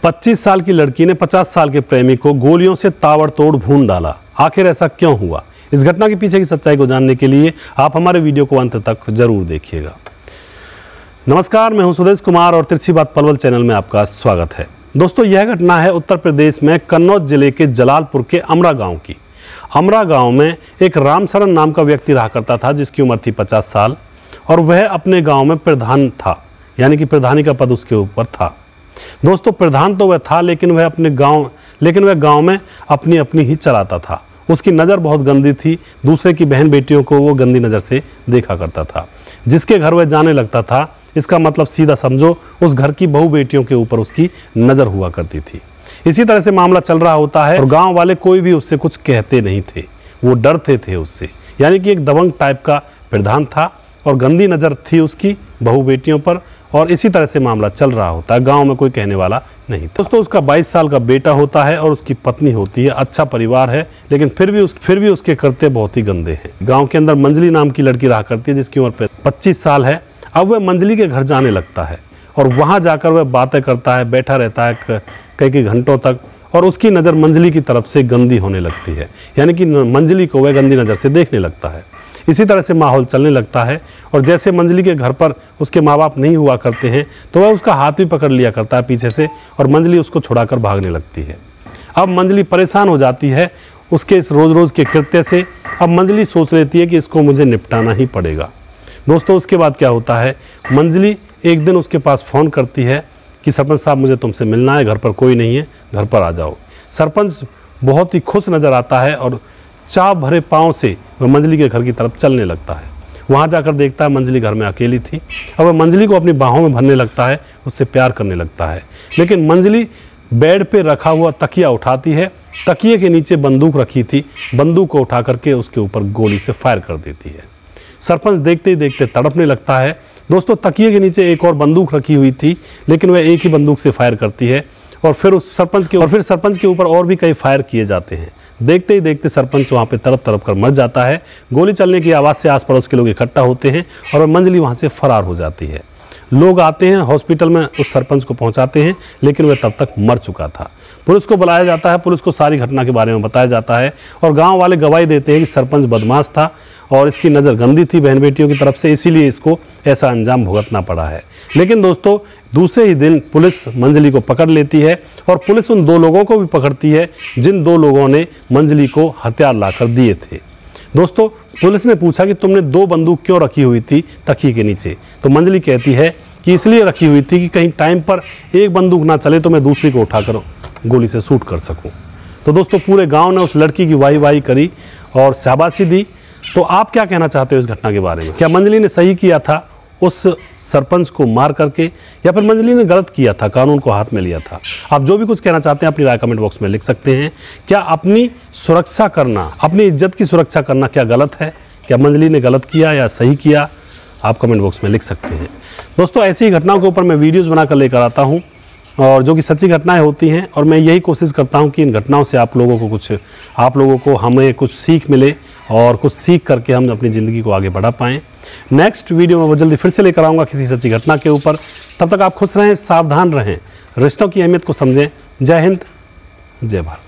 25 साल की लड़की ने 50 साल के प्रेमी को गोलियों से ताबड़तोड़ भून डाला। आखिर ऐसा क्यों हुआ? इस घटना के पीछे की सच्चाई को जानने के लिए आप हमारे वीडियो को अंत तक जरूर देखिएगा। नमस्कार, मैं हूं सुदेश कुमार और तिरछी बात पलवल चैनल में आपका स्वागत है। दोस्तों, यह घटना है उत्तर प्रदेश में कन्नौज जिले के जलालपुर के अमरा गांव की। अमरा गांव में एक रामशरण नाम का व्यक्ति रहा करता था, जिसकी उम्र थी 50 साल और वह अपने गांव में प्रधान था, यानी कि प्रधानी का पद उसके ऊपर था। दोस्तों, प्रधान तो वह था, लेकिन वह गांव में अपनी ही चलाता था। उसकी नज़र बहुत गंदी थी। दूसरे की बहन बेटियों को वो गंदी नज़र से देखा करता था। जिसके घर वह जाने लगता था, इसका मतलब सीधा समझो उस घर की बहू बेटियों के ऊपर उसकी नज़र हुआ करती थी। इसी तरह से मामला चल रहा होता है और गांव वाले कोई भी उससे कुछ कहते नहीं थे, वो डरते थे उससे। यानी कि एक दबंग टाइप का प्रधान था और गंदी नज़र थी उसकी बहू बेटियों पर, और इसी तरह से मामला चल रहा होता है। गांव में कोई कहने वाला नहीं था। दोस्तों, उसका 22 साल का बेटा होता है और उसकी पत्नी होती है। अच्छा परिवार है, लेकिन फिर भी उसके कर्तव्य बहुत ही गंदे हैं। गांव के अंदर मंजली नाम की लड़की रहा करती है, जिसकी उम्र 25 साल है। अब वह मंजली के घर जाने लगता है और वहां जाकर वह बातें करता है, बैठा रहता है कई घंटों तक, और उसकी नज़र मंजली की तरफ से गंदी होने लगती है। यानी कि मंजली को वह गंदी नज़र से देखने लगता है। इसी तरह से माहौल चलने लगता है और जैसे मंजली के घर पर उसके माँ बाप नहीं हुआ करते हैं, तो वह उसका हाथ भी पकड़ लिया करता है पीछे से, और मंजली उसको छुड़ाकर भागने लगती है। अब मंजली परेशान हो जाती है उसके इस रोज़ रोज़ के कृत्य से। अब मंजली सोच लेती है कि इसको मुझे निपटाना ही पड़ेगा। दोस्तों, उसके बाद क्या होता है, मंजली एक दिन उसके पास फ़ोन करती है कि सरपंच साहब, मुझे तुमसे मिलना है, घर पर कोई नहीं है, घर पर आ जाओ। सरपंच बहुत ही खुश नज़र आता है और चाव भरे पाँव से वह मंजली के घर की तरफ चलने लगता है। वहाँ जाकर देखता है मंजली घर में अकेली थी और वह मंजली को अपनी बाहों में भरने लगता है, उससे प्यार करने लगता है। लेकिन मंजली बेड पे रखा हुआ तकिया उठाती है। तकिए के नीचे बंदूक रखी थी, बंदूक को उठा करके उसके ऊपर गोली से फायर कर देती है। सरपंच देखते ही देखते तड़पने लगता है। दोस्तों, तकिए के नीचे एक और बंदूक रखी हुई थी, लेकिन वह एक ही बंदूक से फायर करती है और फिर सरपंच के ऊपर और भी कई फायर किए जाते हैं। देखते ही देखते सरपंच वहाँ पे तड़प कर मर जाता है। गोली चलने की आवाज़ से आस पड़ोस के लोग इकट्ठा होते हैं और मंजली वहाँ से फरार हो जाती है। लोग आते हैं, हॉस्पिटल में उस सरपंच को पहुँचाते हैं, लेकिन वह तब तक मर चुका था। पुलिस को बुलाया जाता है, पुलिस को सारी घटना के बारे में बताया जाता है और गाँव वाले गवाही देते हैं कि सरपंच बदमाश था और इसकी नज़र गंदी थी बहन बेटियों की तरफ से, इसीलिए इसको ऐसा अंजाम भुगतना पड़ा है। लेकिन दोस्तों, दूसरे ही दिन पुलिस मंजली को पकड़ लेती है और पुलिस उन 2 लोगों को भी पकड़ती है जिन 2 लोगों ने मंजली को हथियार लाकर दिए थे। दोस्तों, पुलिस ने पूछा कि तुमने 2 बंदूक क्यों रखी हुई थी तकिए के नीचे? तो मंजली कहती है कि इसलिए रखी हुई थी कि कहीं टाइम पर एक बंदूक ना चले तो मैं दूसरी को उठाकर गोली से शूट कर सकूं। तो दोस्तों, पूरे गांव ने उस लड़की की वाही करी और शाबाशी दी। तो आप क्या कहना चाहते हो इस घटना के बारे में? क्या मंजली ने सही किया था उस सरपंच को मार करके, या फिर मंजली ने गलत किया था, कानून को हाथ में लिया था? आप जो भी कुछ कहना चाहते हैं अपनी राय कमेंट बॉक्स में लिख सकते हैं। क्या अपनी सुरक्षा करना, अपनी इज्जत की सुरक्षा करना क्या गलत है? क्या मंजली ने गलत किया या सही किया? आप कमेंट बॉक्स में लिख सकते हैं। दोस्तों, ऐसी ही घटनाओं के ऊपर मैं वीडियोज़ बनाकर लेकर आता हूँ और जो कि सच्ची घटनाएं होती हैं, और मैं यही कोशिश करता हूं कि इन घटनाओं से आप लोगों को हमें कुछ सीख मिले और कुछ सीख करके हम अपनी ज़िंदगी को आगे बढ़ा पाएँ। नेक्स्ट वीडियो में वो जल्दी फिर से लेकर आऊँगा किसी सच्ची घटना के ऊपर। तब तक आप खुश रहें, सावधान रहें, रिश्तों की अहमियत को समझें। जय हिंद, जय भारत।